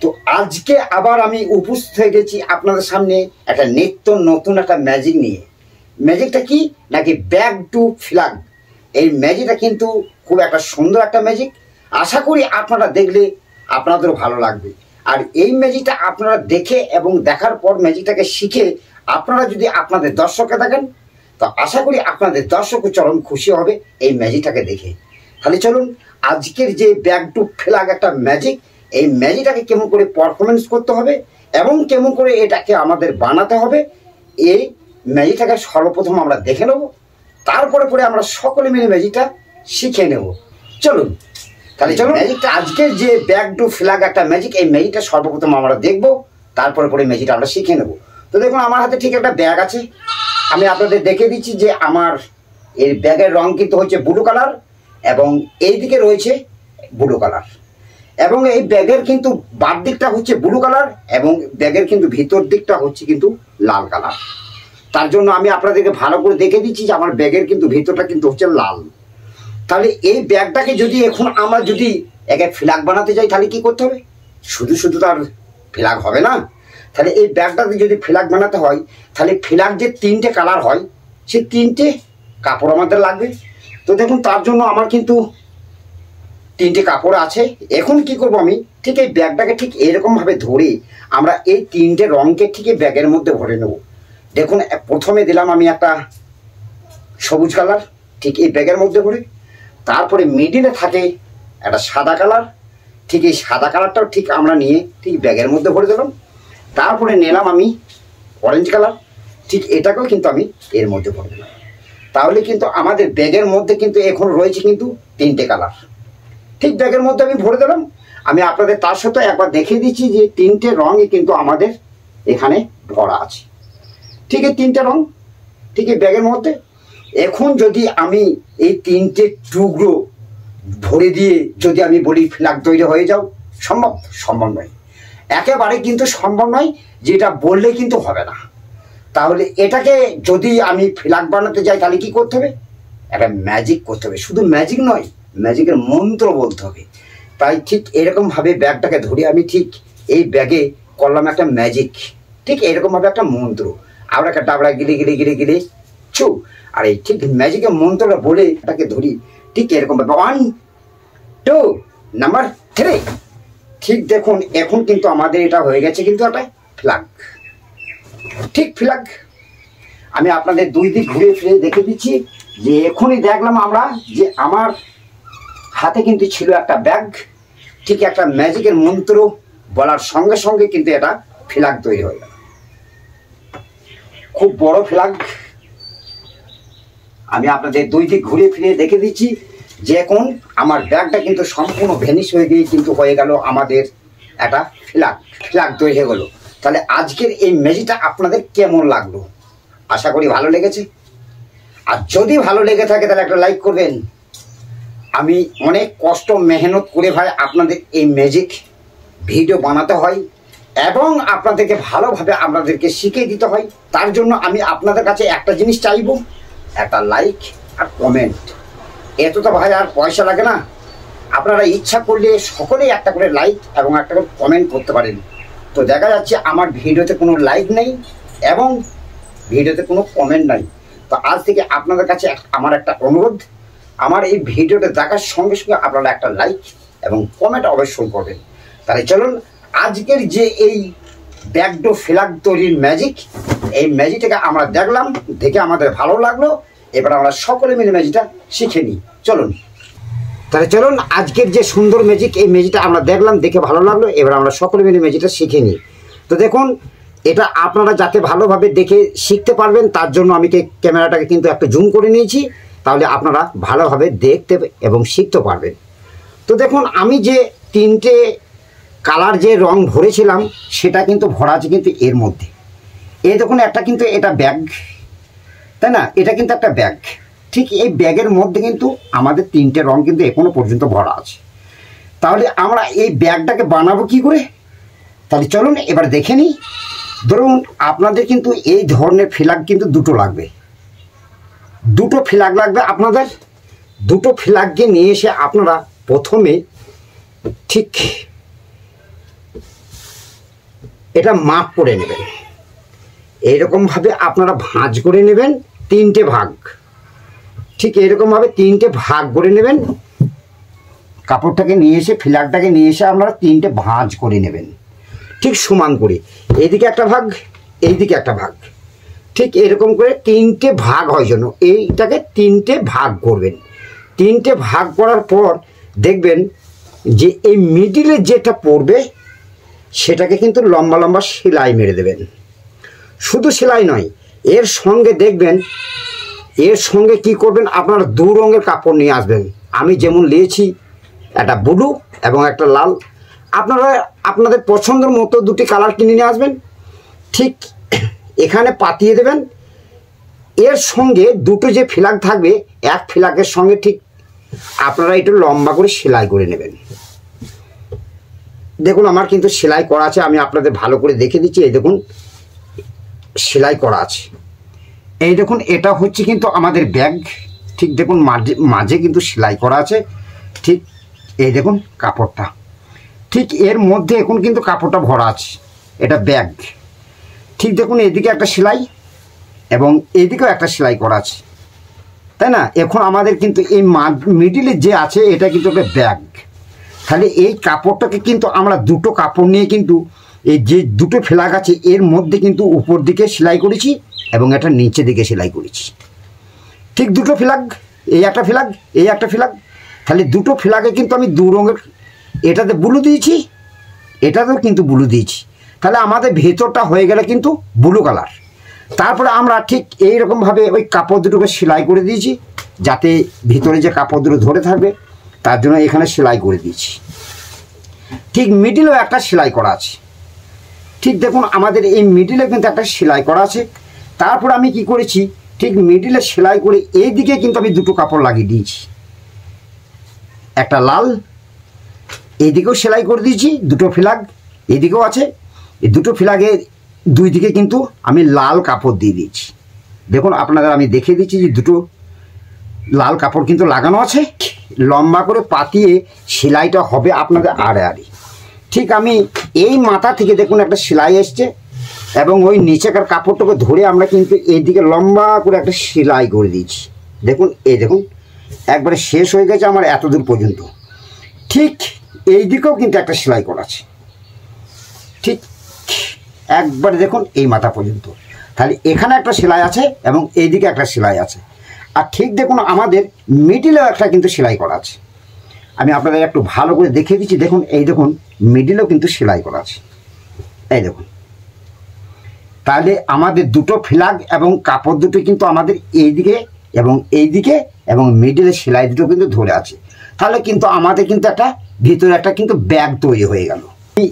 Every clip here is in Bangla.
তো আজকে আবার আমি উপস্থিত হয়ে গেছি আপনাদের সামনে একটা নিত্য নতুন একটা ম্যাজিক নিয়ে। ম্যাজিকটা কি নাকি ব্যাক টু ফ্ল্যাগ। এই ম্যাজিকটা কিন্তু খুব একটা সুন্দর একটা ম্যাজিক। আশা করি আপনারা দেখলে আপনাদেরও ভালো লাগবে। আর এই ম্যাজিকটা আপনারা দেখে এবং দেখার পর ম্যাজিকটাকে শিখে আপনারা যদি আপনাদের দর্শককে দেখেন, তো আশা করি আপনাদের দর্শকও চরম খুশি হবে এই ম্যাজিকটাকে দেখে। তাহলে চলুন আজকের যে ব্যাক টু ফ্ল্যাগ একটা ম্যাজিক, এই ম্যাজিকটাকে কেমন করে পারফরমেন্স করতে হবে এবং কেমন করে এটাকে আমাদের বানাতে হবে, এই ম্যাজিকটাকে সর্বপ্রথম আমরা দেখে নেব। তারপরে পরে আমরা সকলে মিলে ম্যাজিকটা শিখে নেব। চলুন তাহলে চলুন ম্যাজিকটা, আজকের যে ব্যাক টু ফ্ল্যাগ একটা ম্যাজিক, এই ম্যাজিকটা সর্বপ্রথম আমরা দেখব, তারপরে পরে ম্যাজিকটা আমরা শিখে নেব। তো দেখুন আমার হাতে ঠিক একটা ব্যাগ আছে। আমি আপনাদের দেখে দিচ্ছি যে আমার এই ব্যাগের রং কিন্তু হচ্ছে ব্লু কালার এবং এই দিকে রয়েছে ব্লু কালার, এবং এই ব্যাগের কিন্তু বার দিকটা হচ্ছে ব্লু কালার এবং ব্যাগের কিন্তু ভিতর দিকটা হচ্ছে কিন্তু লাল কালার। তার জন্য আমি আপনাদেরকে ভালো করে দেখে দিচ্ছি যে আমার ব্যাগের কিন্তু ভিতরটা কিন্তু হচ্ছে লাল। তাহলে এই ব্যাগটাকে যদি এখন আমরা যদি একে ফ্ল্যাগ বানাতে যাই তাহলে কি করতে হবে? শুধু শুধু তো আর ফ্ল্যাগ হবে না। তাহলে এই ব্যাগটাকে যদি ফ্ল্যাগ বানাতে হয় তাহলে ফ্ল্যাগ যে তিনটে কালার হয়, সেই তিনটে কাপড় আমাদের লাগবে। তো দেখুন তার জন্য আমার কিন্তু তিনটে কাপড় আছে। এখন কি করব, আমি ঠিক এই ব্যাগটাকে ঠিক এরকমভাবে ধরে আমরা এই তিনটে রঙকে ঠিক এই ব্যাগের মধ্যে ভরে নেব। দেখুন প্রথমে দিলাম আমি একটা সবুজ কালার ঠিক এই ব্যাগের মধ্যে ভরে, তারপরে মিডিলে থাকে একটা সাদা কালার, ঠিক এই সাদা কালারটাও ঠিক আমরা নিয়ে ঠিক ব্যাগের মধ্যে ভরে দিলাম। তারপরে নিলাম আমি অরেঞ্জ কালার, ঠিক এটাকেও কিন্তু আমি এর মধ্যে ভরে দিলাম। তাহলে কিন্তু আমাদের ব্যাগের মধ্যে কিন্তু এখন রয়েছে কিন্তু তিনটে কালার, ঠিক ব্যাগের মধ্যে আমি ভরে দিলাম। আমি আপনাদের তার সাথে একবার দেখিয়ে দিচ্ছি যে তিনটে রঙই কিন্তু আমাদের এখানে ভরা আছে। ঠিক এই তিনটে রং ঠিক এই ব্যাগের মধ্যে। এখন যদি আমি এই তিনটে টুকরো ভরে দিয়ে যদি আমি বলি ফ্ল্যাগ তৈরি হয়ে যাও, সম্ভব নয়, একেবারে কিন্তু সম্ভব নয়, যেটা বললে কিন্তু হবে না। তাহলে এটাকে যদি আমি ফ্ল্যাগ বানাতে যাই তাহলে কি করতে হবে? একটা ম্যাজিক করতে হবে। শুধু ম্যাজিক নয়, ম্যাজিকের মন্ত্র বলতে হবে। তাই ঠিক এরকমভাবে ব্যাগটাকে ধরে আমি ঠিক এই ব্যাগে করলাম একটা ম্যাজিক, ঠিক এরকমভাবে একটা মন্ত্র, আবার একটা ডাবড়া গিলে গিলে গিলে গিলে ছু। আর এই ঠিক ম্যাজিকের মন্ত্রটা বলে এটাকে ধরি ঠিক এরকমভাবে 1 2 নাম্বার 3। ঠিক দেখুন এখন কিন্তু আমাদের এটা হয়ে গেছে কিন্তু একটা ফ্ল্যাগ, ঠিক ফ্ল্যাগ। আমি আপনাদের দুই দিক ঘুরে ফিরে দেখে দিচ্ছি যে এখনই দেখলাম আমরা যে আমার হাতে কিন্তু ছিল একটা ব্যাগ, ঠিক একটা ম্যাজিকের মন্ত্র বলার সঙ্গে সঙ্গে কিন্তু এটা ফ্ল্যাগ তৈরি হয়ে গেল, খুব বড় ফ্ল্যাগ। আমি আপনাদের দুই দিক ঘুরে ফিরে দেখে দিচ্ছি যে এখন আমার ব্যাগটা কিন্তু সম্পূর্ণ ভ্যানিশ হয়ে গিয়ে কিন্তু হয়ে গেল আমাদের একটা ফ্ল্যাগ তৈরি হয়ে গেল। তাহলে আজকের এই ম্যাজিকটা আপনাদের কেমন লাগলো? আশা করি ভালো লেগেছে। আর যদি ভালো লেগে থাকে তাহলে একটা লাইক করবেন। আমি অনেক কষ্ট মেহনত করে ভাই আপনাদের এই ম্যাজিক ভিডিও বানাতে হয় এবং আপনাদেরকে ভালোভাবে আপনাদেরকে শিখিয়ে দিতে হয়। তার জন্য আমি আপনাদের কাছে একটা জিনিস চাইবো, একটা লাইক আর কমেন্ট। এত তো ভাই আর পয়সা লাগে না, আপনারা ইচ্ছা করলে সকলেই একটা করে লাইক এবং একটা করে কমেন্ট করতে পারেন। তো দেখা যাচ্ছে আমার ভিডিওতে কোনো লাইক নেই এবং ভিডিওতে কোনো কমেন্ট নাই। তো আজ থেকে আপনাদের কাছে আমার একটা অনুরোধ, আমার এই ভিডিওটা দেখার সঙ্গে সঙ্গে আপনারা একটা লাইক এবং কমেন্ট অবশ্যই করবেন। তাহলে চলুন আজকের যে এই ব্যাক টু ফ্ল্যাগ তৈরির ম্যাজিক, এই ম্যাজিকটাকে আমরা দেখলাম, দেখে আমাদের ভালো লাগলো। এবার আমরা সকলে মিলে ম্যাজিকটা শিখে নিই। চলুন তাহলে চলুন আজকের যে সুন্দর ম্যাজিক, এই ম্যাজিকটা আমরা দেখলাম, দেখে ভালো লাগলো। এবার আমরা সকলে মিলে ম্যাজিকটা শিখে নিই। তো দেখুন এটা আপনারা যাতে ভালোভাবে দেখে শিখতে পারবেন তার জন্য আমি ক্যামেরাটাকে কিন্তু একটু জুম করে নিয়েছি, তাহলে আপনারা ভালোভাবে দেখতে এবং শিখতে পারবেন। তো দেখুন আমি যে তিনটে কালার যে রং ভরেছিলাম সেটা কিন্তু ভরা আছে কিন্তু এর মধ্যে। এই দেখুন একটা কিন্তু এটা ব্যাগ, তাই না? এটা কিন্তু একটা ব্যাগ, ঠিক এই ব্যাগের মধ্যে কিন্তু আমাদের তিনটে রং কিন্তু এখনো পর্যন্ত ভরা আছে। তাহলে আমরা এই ব্যাগটাকে বানাবো কি করে? তাহলে চলুন এবার দেখে নিই। ধরুন আপনাদের কিন্তু এই ধরনের ফ্ল্যাগ কিন্তু দুটো লাগবে, দুটো ফ্ল্যাগ লাগবে আপনাদের। দুটো ফ্ল্যাগকে নিয়ে এসে আপনারা প্রথমে ঠিক এটা মাপ করে নেবেন। এইরকমভাবে আপনারা ভাঁজ করে নেবেন 3টে ভাগ, ঠিক এরকমভাবে 3টে ভাগ করে নেবেন। কাপড়টাকে নিয়ে এসে ফিলারটাকে নিয়ে এসে আপনারা 3টে ভাঁজ করে নেবেন, ঠিক সমান করে। এইদিকে একটা ভাগ, এইদিকে একটা ভাগ, ঠিক এরকম করে 3টে ভাগ হয় জন্য এইটাকে 3টে ভাগ করবেন। 3টে ভাগ করার পর দেখবেন যে এই মিডিলে যেটা পড়বে সেটাকে কিন্তু লম্বা লম্বা সেলাই মেরে দেবেন। শুধু সেলাই নয়, এর সঙ্গে দেখবেন, এর সঙ্গে কি করবেন, আপনারা 2 রঙের কাপড় নিয়ে আসবেন। আমি যেমন নিয়েছি একটা ব্লু এবং একটা লাল, আপনারা আপনাদের পছন্দের মতো 2টি কালার কিনে নিয়ে আসবেন। ঠিক এখানে পাতিয়ে দেবেন। এর সঙ্গে 2টো যে ফ্ল্যাগ থাকবে, এক ফ্ল্যাগের সঙ্গে ঠিক আপনারা একটু লম্বা করে সেলাই করে নেবেন। দেখুন আমার কিন্তু সেলাই করা আছে, আমি আপনাদের ভালো করে দেখে দিচ্ছি। এই দেখুন সেলাই করা আছে। এই দেখুন এটা হচ্ছে কিন্তু আমাদের ব্যাগ, ঠিক দেখুন মাঝে কিন্তু সেলাই করা আছে। ঠিক এই দেখুন কাপড়টা, ঠিক এর মধ্যে এখন কিন্তু কাপড়টা ভরা আছে, এটা ব্যাগ। ঠিক দেখুন এদিকে একটা সেলাই এবং এদিকেও একটা সেলাই করা আছে, তাই না? এখন আমাদের কিন্তু এই মিডিলে যে আছে এটা কিন্তু একটা ব্যাগ। তাহলে এই কাপড়টাকে কিন্তু আমরা 2টো কাপড় নিয়ে কিন্তু এই যে 2টো ফ্ল্যাগ আছে এর মধ্যে কিন্তু উপর দিকে সেলাই করেছি এবং এটা নিচে দিকে সেলাই করেছি। ঠিক 2টো ফ্ল্যাগ, এই একটা ফ্ল্যাগ, এই একটা ফ্ল্যাগ। তাহলে 2টো ফ্ল্যাগে কিন্তু আমি 2 রঙের, এটাতে ব্লু দিয়েছি, এটাতেও কিন্তু ব্লু দিয়েছি। তাহলে আমাদের ভেতরটা হয়ে গেলে কিন্তু ব্লু কালার। তারপরে আমরা ঠিক এইরকমভাবে ওই কাপড় দুটোকে সেলাই করে দিয়েছি, যাতে ভিতরে যে কাপড় দুটো ধরে থাকবে তার জন্য এখানে সেলাই করে দিয়েছি। ঠিক মিডিলেও একটা সেলাই করা আছে। ঠিক দেখুন আমাদের এই মিডিলে কিন্তু একটা সেলাই করা আছে। তারপর আমি কি করেছি, ঠিক মিডিলে সেলাই করে এই দিকে কিন্তু আমি 2টো কাপড় লাগিয়ে দিয়েছি, একটা লাল, এইদিকেও সেলাই করে দিয়েছি। 2টো ফ্ল্যাগ এইদিকেও আছে, এই 2টো ফ্ল্যাগের 2 দিকে কিন্তু আমি লাল কাপড় দিয়ে দিয়েছি। দেখুন আপনাদের আমি দেখিয়ে দিচ্ছি যে 2টো লাল কাপড় কিন্তু লাগানো আছে। লম্বা করে পাতিয়ে সেলাইটা হবে আপনাদের আড়ে আড়ে। ঠিক আমি এই মাথা থেকে দেখুন একটা সেলাই এসছে এবং ওই নিচেকার কাপড়টাকে ধরে আমরা কিন্তু এইদিকে লম্বা করে একটা সেলাই করে দিয়েছি। দেখুন এই দেখুন একবারে শেষ হয়ে গেছে আমার এত দূর পর্যন্ত। ঠিক এই দিকেও কিন্তু একটা সেলাই করা আছে, ঠিক একবারে দেখুন এই মাথা পর্যন্ত। তাহলে এখানে একটা সেলাই আছে এবং এইদিকে একটা সেলাই আছে। আর ঠিক দেখুন আমাদের মিডিলেও একটা কিন্তু সেলাই করা আছে। আমি আপনাদের একটু ভালো করে দেখিয়ে দিচ্ছি। দেখুন এই দেখুন মিডিলেও কিন্তু সেলাই করা আছে, এই দেখুন। তাহলে আমাদের 2টো ফ্ল্যাগ এবং কাপড় দুটো কিন্তু আমাদের এইদিকে এবং এইদিকে এবং মিডিলে সেলাই দুটো কিন্তু ধরে আছে। তাহলে কিন্তু আমাদের কিন্তু একটা ভিতরে একটা কিন্তু ব্যাগ তৈরি হয়ে গেল।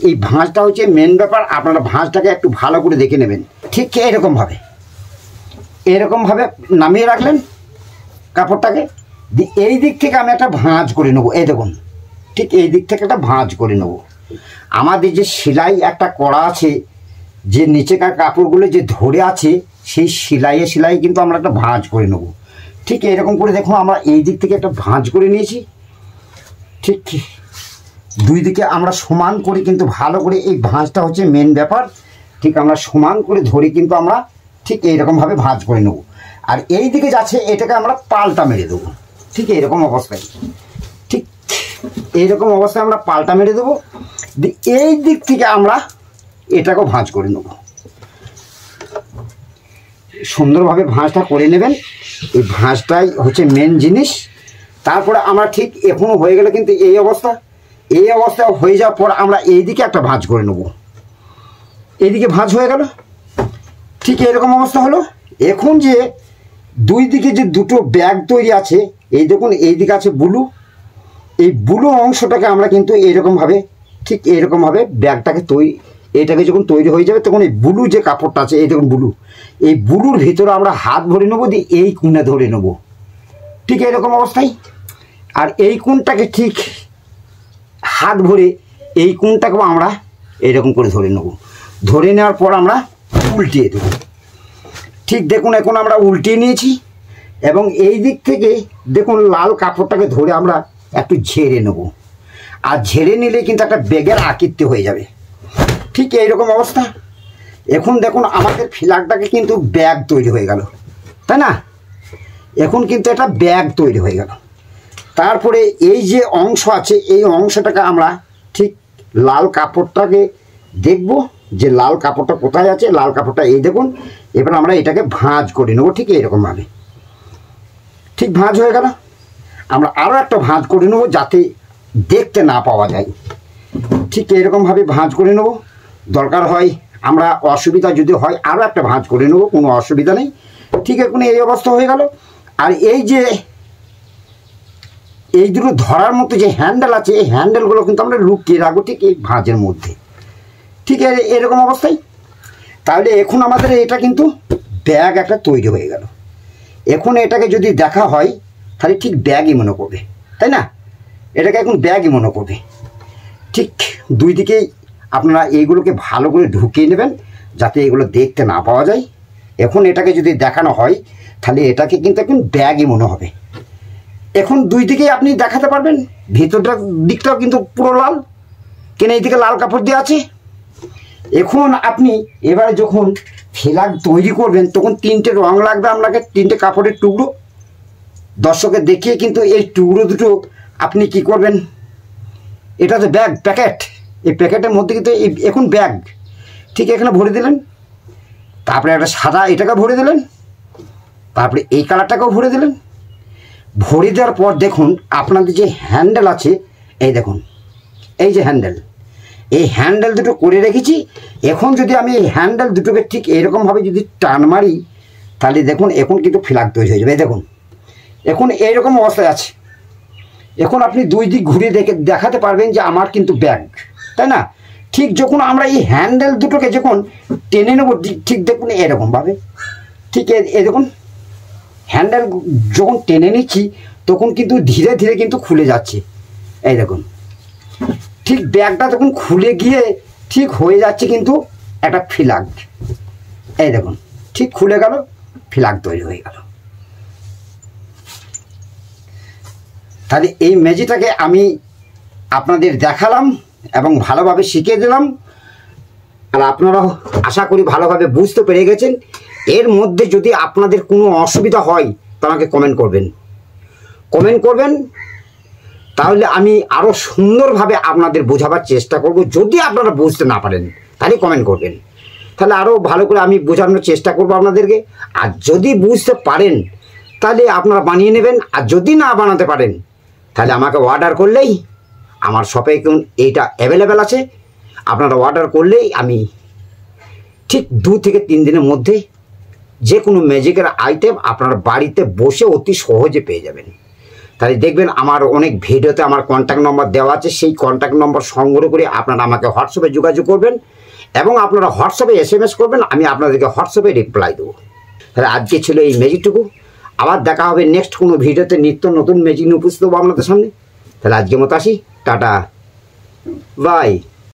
এই ভাঁজটা হচ্ছে মেন ব্যাপার। আপনারা ভাঁজটাকে একটু ভালো করে দেখে নেবেন। ঠিক এরকমভাবে নামিয়ে রাখলেন কাপড়টাকে। এই দিক থেকে আমি একটা ভাঁজ করে নেবো, এই দেখুন ঠিক এই দিক থেকে একটা ভাঁজ করে নেবো। আমাদের যে সেলাই একটা করা আছে, যে নিচেকার কাপড়গুলো যে ধরে আছে সেই সেলাই কিন্তু আমরা একটা ভাঁজ করে নেবো। ঠিক এরকম করে দেখুন আমরা এই দিক থেকে একটা ভাঁজ করে নিয়েছি। ঠিক 2 দিকে আমরা সমান করে কিন্তু ভালো করে, এই ভাঁজটা হচ্ছে মেন ব্যাপার। ঠিক আমরা সমান করে ধরে কিন্তু আমরা ঠিক এইরকমভাবে ভাঁজ করে নেব। আর এই দিকে যাচ্ছে এটাকে আমরা পাল্টা মেরে দেবো, ঠিক এইরকম অবস্থায়। ঠিক এইরকম অবস্থায় আমরা পাল্টা মেরে দেবো। এই দিক থেকে আমরা এটাকেও ভাঁজ করে নেব। সুন্দরভাবে ভাঁজটা করে নেবেন, এই ভাঁজটাই হচ্ছে মেন জিনিস। তারপরে আমরা ঠিক এখনও হয়ে গেলে কিন্তু এই অবস্থা হয়ে যাওয়ার পর আমরা এইদিকে একটা ভাঁজ করে নেব। এইদিকে ভাঁজ হয়ে গেল, ঠিক এরকম অবস্থা হলো। এখন যে 2 দিকে যে 2টো ব্যাগ তৈরি আছে, এই দেখুন এইদিকে আছে ব্লু, এই ব্লু অংশটাকে আমরা কিন্তু এইরকমভাবে ঠিক এইরকমভাবে ব্যাগটাকে এটাকে যখন তৈরি হয়ে যাবে তখন এই ব্লু যে কাপড়টা আছে, এই দেখুন ব্লু, এই ব্লুর ভিতরে আমরা হাত ভরে নেবো, দিয়ে এই কোণে ধরে নেব, ঠিক এরকম অবস্থায়। আর এই কোণটাকে ঠিক হাত ভরে এই কোণটাকেও আমরা এরকম করে ধরে নেব। ধরে নেওয়ার পর আমরা উল্টিয়ে দেব। ঠিক দেখুন এখন আমরা উল্টিয়ে নিয়েছি এবং এই দিক থেকে দেখুন লাল কাপড়টাকে ধরে আমরা একটু ঝেড়ে নেব। আর ঝেড়ে নিলে কিন্তু একটা ব্যাগের আকৃতি হয়ে যাবে। ঠিক এইরকম অবস্থা। এখন দেখুন আমাদের ফ্ল্যাগটাকে কিন্তু ব্যাগ তৈরি হয়ে গেল, তাই না? এখন কিন্তু একটা ব্যাগ তৈরি হয়ে গেল। তারপরে এই যে অংশ আছে, এই অংশটাকে আমরা ঠিক লাল কাপড়টাকে দেখব যে লাল কাপড়টা কোথায় আছে। লাল কাপড়টা এই দেখুন। এবার আমরা এটাকে ভাঁজ করে নেবো ঠিক এইরকমভাবে। ঠিক ভাঁজ হয়ে গেল। আমরা আরও একটা ভাঁজ করে নেবো যাতে দেখতে না পাওয়া যায়। ঠিক এইরকমভাবে ভাঁজ করে নেব। দরকার হয় আমরা অসুবিধা যদি হয় আরও একটা ভাঁজ করে নেব, কোনো অসুবিধা নেই। ঠিক এখন এই অবস্থা হয়ে গেল। আর এই যে এই দুটো ধরার মতো যে হ্যান্ডেল আছে, এই হ্যান্ডেলগুলো কিন্তু আমরা লুকিয়ে রাখবো ঠিক এই ভাঁজের মধ্যে। ঠিক এরকম অবস্থায়। তাহলে এখন আমাদের এটা কিন্তু ব্যাগ একটা তৈরি হয়ে গেল। এখন এটাকে যদি দেখা হয় তাহলে ঠিক ব্যাগই মনে করবে, তাই না? এটাকে এখন ব্যাগই মনে করবে। ঠিক দুই দিকেই আপনারা এইগুলোকে ভালো করে ঢুকিয়ে নেবেন যাতে এগুলো দেখতে না পাওয়া যায়। এখন এটাকে যদি দেখানো হয় তাহলে এটাকে কিন্তু এখন ব্যাগই মনে হবে। এখন দুই দিকেই আপনি দেখাতে পারবেন। ভিতরটার দিকটাও কিন্তু পুরো লাল, কেন এইদিকে লাল কাপড় দেওয়া আছে। এখন আপনি এবারে যখন ফ্ল্যাগ তৈরি করবেন তখন তিনটে রং লাগবে আপনাকে, তিনটে কাপড়ের টুকরো। দর্শকের দেখিয়ে কিন্তু এই টুকরো দুটো আপনি কি করবেন, এটা তো ব্যাগ প্যাকেট, এই প্যাকেটের মধ্যে কিন্তু এখন ব্যাগ ঠিক এখানে ভরে দিলেন। তারপরে একটা সাদা এটাকে ভরে দিলেন। তারপরে এই কালারটাকেও ভরে দিলেন। ভরে দেওয়ার পর দেখুন আপনাদের যে হ্যান্ডেল আছে, এই দেখুন এই যে হ্যান্ডেল, এই হ্যান্ডেল দুটো করে রেখেছি। এখন যদি আমি এই হ্যান্ডেল দুটোকে ঠিক এরকমভাবে যদি টান মারি তাহলে দেখুন এখন কিন্তু ফ্ল্যাগ তৈরি হয়ে যাবে। এই দেখুন এখন এইরকম অবস্থায় আছে। এখন আপনি দুই দিক ঘুরে দেখাতে পারবেন যে আমার কিন্তু ব্যাগ, তাই না? ঠিক যখন আমরা এই হ্যান্ডেল দুটোকে যখন টেনে নেব ঠিক দেখুন এরকমভাবে, ঠিক এই দেখুন হ্যান্ডেল যখন টেনে নিচ্ছি তখন কিন্তু ধীরে ধীরে কিন্তু খুলে যাচ্ছে। এই দেখুন ঠিক ব্যাগটা তখন খুলে গিয়ে ঠিক হয়ে যাচ্ছে কিন্তু একটা ফ্ল্যাগ। এই দেখুন ঠিক খুলে গেল, ফ্ল্যাগ তৈরি হয়ে গেল। তাহলে এই ম্যাজিকটাকে আমি আপনাদের দেখালাম এবং ভালোভাবে শিখিয়ে দিলাম। আর আপনারাও আশা করি ভালোভাবে বুঝতে পেরে গেছেন। এর মধ্যে যদি আপনাদের কোনো অসুবিধা হয় তা আমাকে কমেন্ট করবেন, তাহলে আমি আরও সুন্দরভাবে আপনাদের বোঝাবার চেষ্টা করব। যদি আপনারা বুঝতে না পারেন তাহলে কমেন্ট করবেন, তাহলে আরও ভালো করে আমি বোঝানোর চেষ্টা করব আপনাদেরকে। আর যদি বুঝতে পারেন তাহলে আপনারা বানিয়ে নেবেন। আর যদি না বানাতে পারেন তাহলে আমাকে অর্ডার করলেই আমার শপে এইটা অ্যাভেলেবেল আছে। আপনারা অর্ডার করলেই আমি ঠিক 2 থেকে 3 দিনের মধ্যে যে কোনো ম্যাজিকের আইটেম আপনার বাড়িতে বসে অতি সহজে পেয়ে যাবেন। তাহলে দেখবেন আমার অনেক ভিডিওতে আমার কন্ট্যাক্ট নম্বর দেওয়া আছে। সেই কন্ট্যাক্ট নম্বর সংগ্রহ করে আপনারা আমাকে হোয়াটসঅ্যাপে যোগাযোগ করবেন এবং আপনারা হোয়াটসঅ্যাপে SMS করবেন, আমি আপনাদেরকে হোয়াটসঅ্যাপে রিপ্লাই দেবো। তাহলে আজকে ছিল এই ম্যাজিকটুকু। আবার দেখা হবে নেক্সট কোনো ভিডিওতে, নিত্য নতুন ম্যাজিক নিয়ে উপস্থিত হবো আপনাদের সামনে। তাহলে আজকের মতো আসি, টাটা, বাই।